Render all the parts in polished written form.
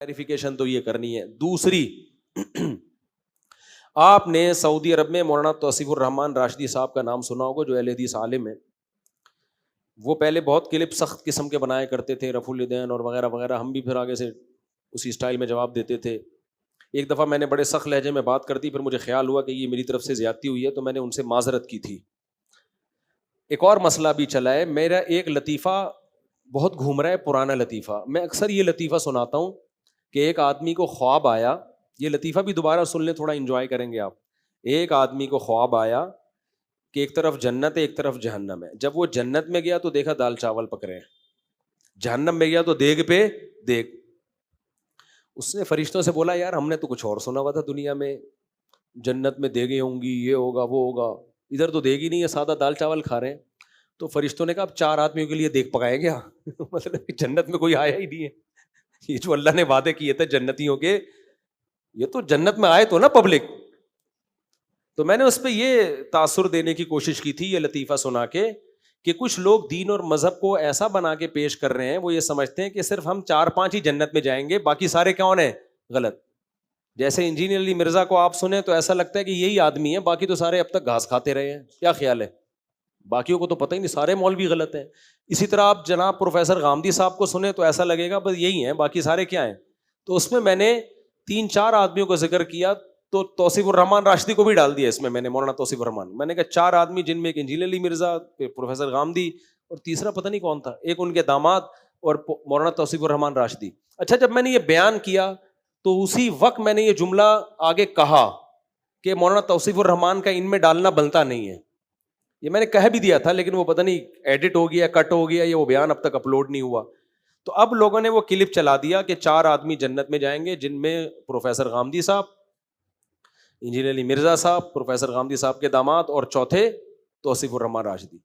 Clarification تو یہ کرنی ہے. دوسری, آپ نے سعودی عرب میں مولانا توصیف الرحمان راشدی صاحب کا نام سنا ہوگا, جو اہل حدیث عالم ہیں. وہ پہلے بہت کلپ سخت قسم کے بنایا کرتے تھے, رفع الیدین اور وغیرہ وغیرہ, ہم بھی پھر آگے سے اسی اسٹائل میں جواب دیتے تھے. ایک دفعہ میں نے بڑے سخت لہجے میں بات کر دی, پھر مجھے خیال ہوا کہ یہ میری طرف سے زیادتی ہوئی ہے, تو میں نے ان سے معذرت کی تھی. ایک اور مسئلہ بھی چلا ہے, میرا ایک لطیفہ بہت گھوم رہا ہے, پرانا لطیفہ. میں اکثر یہ لطیفہ سناتا ہوں کہ ایک آدمی کو خواب آیا, یہ لطیفہ بھی دوبارہ سن لیں, تھوڑا انجوائے کریں گے آپ. ایک آدمی کو خواب آیا کہ ایک طرف جنت ہے ایک طرف جہنم ہے. جب وہ جنت میں گیا تو دیکھا دال چاول پک رہے ہیں, جہنم میں گیا تو دیگ پہ دیگ. اس نے فرشتوں سے بولا, یار ہم نے تو کچھ اور سنا ہوا تھا دنیا میں, جنت میں دیگیں ہوں گی, یہ ہوگا وہ ہوگا, ادھر تو دیگ ہی نہیں ہے, سادہ دال چاول کھا رہے ہیں. تو فرشتوں نے کہا اب 4 آدمیوں کے لیے دیگ پکائے گیا. مطلب جنت میں کوئی آیا ہی نہیں ہے, یہ جو اللہ نے وعدے کیے تھے جنتیوں کے, یہ تو جنت میں آئے تو نا پبلک. تو میں نے اس پہ یہ تاثر دینے کی کوشش کی تھی, یہ لطیفہ سنا کے, کہ کچھ لوگ دین اور مذہب کو ایسا بنا کے پیش کر رہے ہیں, وہ یہ سمجھتے ہیں کہ صرف ہم 4-5 ہی جنت میں جائیں گے, باقی سارے کون ہیں, غلط. جیسے انجینئر علی مرزا کو آپ سنیں تو ایسا لگتا ہے کہ یہی آدمی ہے, باقی تو سارے اب تک گھاس کھاتے رہے ہیں. کیا خیال ہے, باقیوں کو تو پتہ ہی نہیں, سارے مولوی غلط ہیں. اسی طرح آپ جناب پروفیسر غامدی صاحب کو سنیں تو ایسا لگے گا بس یہی ہیں, باقی سارے کیا ہیں. تو اس میں نے 3-4 آدمیوں کو ذکر کیا, تو توصیف الرحمان راشدی کو بھی ڈال دیا اس میں نے, مولانا توصیف الرحمان. میں نے کہا 4 آدمی, جن میں ایک انجینئر علی مرزا, پروفیسر غامدی, اور تیسرا پتہ نہیں کون تھا, ایک ان کے داماد, اور مولانا توصیف الرحمان راشدی. اچھا, جب میں نے یہ بیان کیا تو اسی وقت میں نے یہ جملہ آگے کہا کہ مولانا توصیف الرحمان کا ان میں ڈالنا بنتا نہیں ہے. یہ میں نے کہہ بھی دیا تھا, لیکن وہ پتہ نہیں ایڈٹ ہو گیا, کٹ ہو گیا, یہ وہ بیان اب تک اپلوڈ نہیں ہوا. تو اب لوگوں نے وہ کلپ چلا دیا کہ 4 آدمی جنت میں جائیں گے, جن میں پروفیسر غامدی صاحب, انجینئر علی مرزا صاحب, پروفیسر غامدی صاحب کے داماد, اور چوتھے توصیف الرحمان راشدی.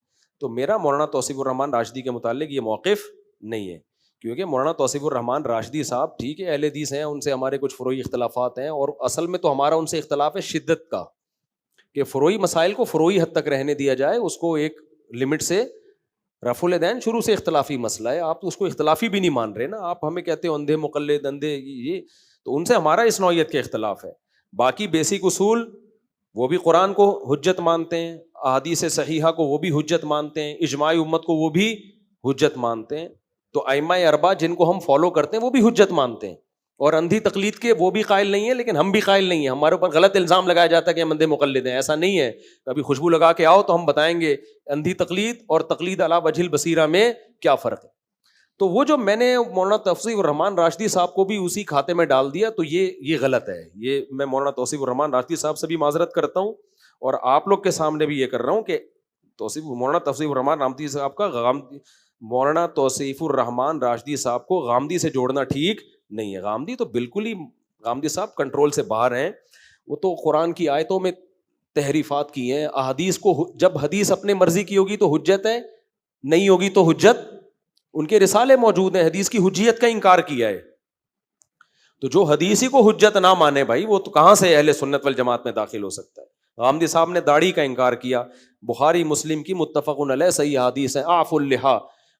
تو میرا مولانا توصیف الرحمان راشدی کے متعلق یہ موقف نہیں ہے, کیونکہ مولانا توصیف الرحمان راشدی صاحب ٹھیک ہے اہل حدیث ہیں, ان سے ہمارے کچھ فروعی اختلافات ہیں, اور اصل میں تو ہمارا ان سے اختلاف ہے شدت کا, کہ فروعی مسائل کو فروعی حد تک رہنے دیا جائے, اس کو ایک لمٹ سے. رفع الیدین شروع سے اختلافی مسئلہ ہے, آپ اس کو اختلافی بھی نہیں مان رہے نا, آپ ہمیں کہتے ہو اندھے مقلد اندھے یہ, تو ان سے ہمارا اس نوعیت کے اختلاف ہے. باقی بیسک اصول وہ بھی قرآن کو حجت مانتے ہیں, احادیث صحیحہ کو وہ بھی حجت مانتے ہیں, اجماع امت کو وہ بھی حجت مانتے ہیں. تو ائمہ اربعہ جن کو ہم فالو کرتے ہیں وہ بھی حجت مانتے ہیں, اور اندھی تقلید کے وہ بھی قائل نہیں ہے, لیکن ہم بھی قائل نہیں ہیں. ہمارے اوپر غلط الزام لگایا جاتا ہے کہ ہم اندھے مقلد ہیں, ایسا نہیں ہے. کبھی خوشبو لگا کے آؤ تو ہم بتائیں گے اندھی تقلید اور تقلید علی وجہ البصیرہ میں کیا فرق ہے. تو وہ جو میں نے مولانا توصیف الرحمان راشدی صاحب کو بھی اسی کھاتے میں ڈال دیا, تو یہ غلط ہے. یہ میں مولانا توصیف الرحمان راشدی صاحب سے بھی معذرت کرتا ہوں, اور آپ لوگ کے سامنے بھی یہ کر رہا ہوں کہ مولانا توصیف الرحمان راشدی صاحب کا مولانا توصیف الرحمان راشدی صاحب کو غامدی سے جوڑنا ٹھیک نہیں ہے. غامدی تو بالکل ہی, غامدی صاحب کنٹرول سے باہر ہیں. وہ تو قرآن کی آیتوں میں تحریفات کی ہیں, احادیث کو, جب حدیث اپنے مرضی کی ہوگی تو حجت ہے, نہیں ہوگی تو حجت. ان کے رسالے موجود ہیں, حدیث کی حجیت کا انکار کیا ہے. تو جو حدیثی کو حجت نہ مانے بھائی, وہ تو کہاں سے اہل سنت والجماعت میں داخل ہو سکتا ہے. غامدی صاحب نے داڑھی کا انکار کیا, بخاری مسلم کی متفق علیہ صحیح حدیث ہے, اعف اللحا.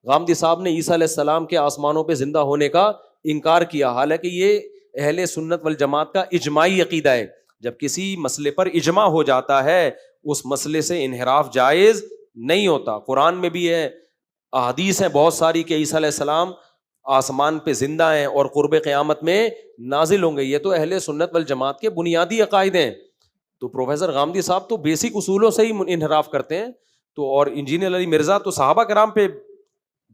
غامدی صاحب نے عیسیٰ علیہ السلام کے آسمانوں پہ زندہ ہونے کا انکار کیا, حالانکہ یہ اہل سنت والجماعت کا اجماعی عقیدہ ہے. جب کسی مسئلے پر اجماع ہو جاتا ہے, اس مسئلے سے انحراف جائز نہیں ہوتا. قرآن میں بھی ہے, احادیث ہیں بہت ساری کہ عیسیٰ علیہ السلام آسمان پہ زندہ ہیں اور قرب قیامت میں نازل ہوں گے. یہ تو اہل سنت والجماعت کے بنیادی عقائد ہیں. تو پروفیسر غامدی صاحب تو بیسک اصولوں سے ہی انحراف کرتے ہیں. تو اور انجینئر علی مرزا تو صحابہ کرام پہ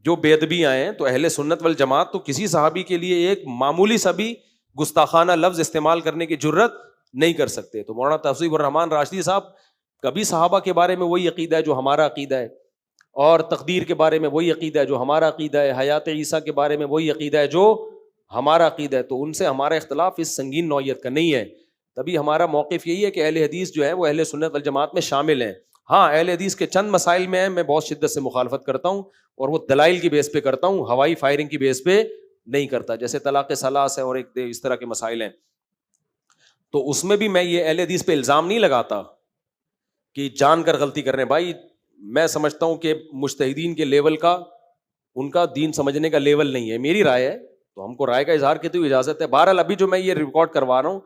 جو بے ادبی آئے ہیں, تو اہل سنت والجماعت تو کسی صحابی کے لیے ایک معمولی سا بھی گستاخانہ لفظ استعمال کرنے کی جرت نہیں کر سکتے. تو مولانا توصیف الرحمان راشدی صاحب کبھی صحابہ کے بارے میں وہی عقیدہ ہے جو ہمارا عقیدہ ہے, اور تقدیر کے بارے میں وہی عقیدہ ہے جو ہمارا عقیدہ ہے, حیات عیسیٰ کے بارے میں وہی عقیدہ ہے جو ہمارا عقیدہ ہے. تو ان سے ہمارا اختلاف اس سنگین نوعیت کا نہیں ہے. تبھی ہمارا موقف یہی ہے کہ اہل حدیث جو ہے وہ اہل سنت والجماعت میں شامل ہیں. ہاں, اہل حدیث کے چند مسائل میں میں بہت شدت سے مخالفت کرتا ہوں, اور وہ دلائل کی بیس پہ کرتا ہوں, ہوائی فائرنگ کی بیس پہ نہیں کرتا. جیسے طلاق ثلاث ہے اور ایک اس طرح کے مسائل ہیں, تو اس میں بھی میں یہ اہل حدیث پہ الزام نہیں لگاتا کہ جان کر غلطی کر رہے ہیں. بھائی میں سمجھتا ہوں کہ مجتہدین کے لیول کا, ان کا دین سمجھنے کا لیول نہیں ہے, میری رائے ہے. تو ہم کو رائے کا اظہار کی تو اجازت ہے. بہرحال ابھی جو میں یہ ریکارڈ کروا رہا ہوں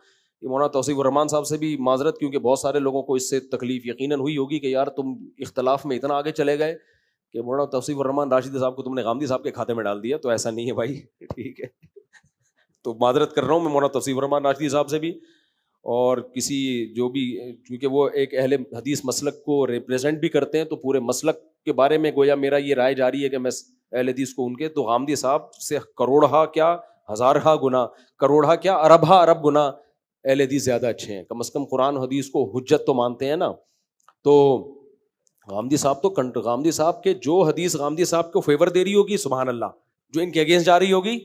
یہ مولانا توصیف الرحمان صاحب سے بھی معذرت, کیونکہ بہت سارے لوگوں کو اس سے تکلیف یقیناً ہوئی ہوگی کہ یار تم اختلاف میں اتنا آگے چلے گئے کہ مولانا توصیف الرحمان راشدی صاحب کو تم نے غامدی صاحب کے کھاتے میں ڈال دیا. تو ایسا نہیں ہے بھائی, ٹھیک ہے. تو معذرت کر رہا ہوں میں مولانا توصیف الرحمان راشدی صاحب سے بھی, اور کسی جو بھی, کیونکہ وہ ایک اہل حدیث مسلک کو ریپریزنٹ بھی کرتے ہیں, تو پورے مسلک کے بارے میں گویا میرا یہ رائے جاری ہے کہ میں اہل حدیث کو ان کے, تو غامدی صاحب سے کروڑہا کیا ہزارہا گنا, کروڑہا کیا اربہا ارب گنا اہل حدیث زیادہ اچھے ہیں. کم از کم قرآن حدیث کو حجت تو مانتے ہیں نا. تو غامدی صاحب تو غامدی صاحب کے جو حدیث غامدی صاحب کو فیور دے رہی ہوگی سبحان اللہ, جو ان کے اگینسٹ جا رہی ہوگی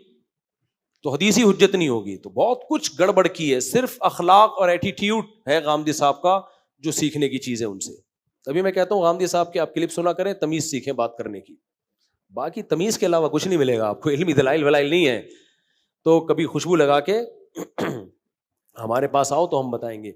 تو حدیث ہی حجت نہیں ہوگی. تو بہت کچھ گڑبڑ کی ہے, صرف اخلاق اور ایٹیٹیوڈ ہے غامدی صاحب کا جو سیکھنے کی چیز ہے ان سے. تبھی میں کہتا ہوں غامدی صاحب کے آپ کلپ سنا کریں, تمیز سیکھیں بات کرنے کی. باقی تمیز کے علاوہ کچھ نہیں ملے گا آپ کو, علمی دلائل ولائل نہیں ہے. تو کبھی خوشبو لگا کے ہمارے پاس آؤ تو ہم بتائیں گے.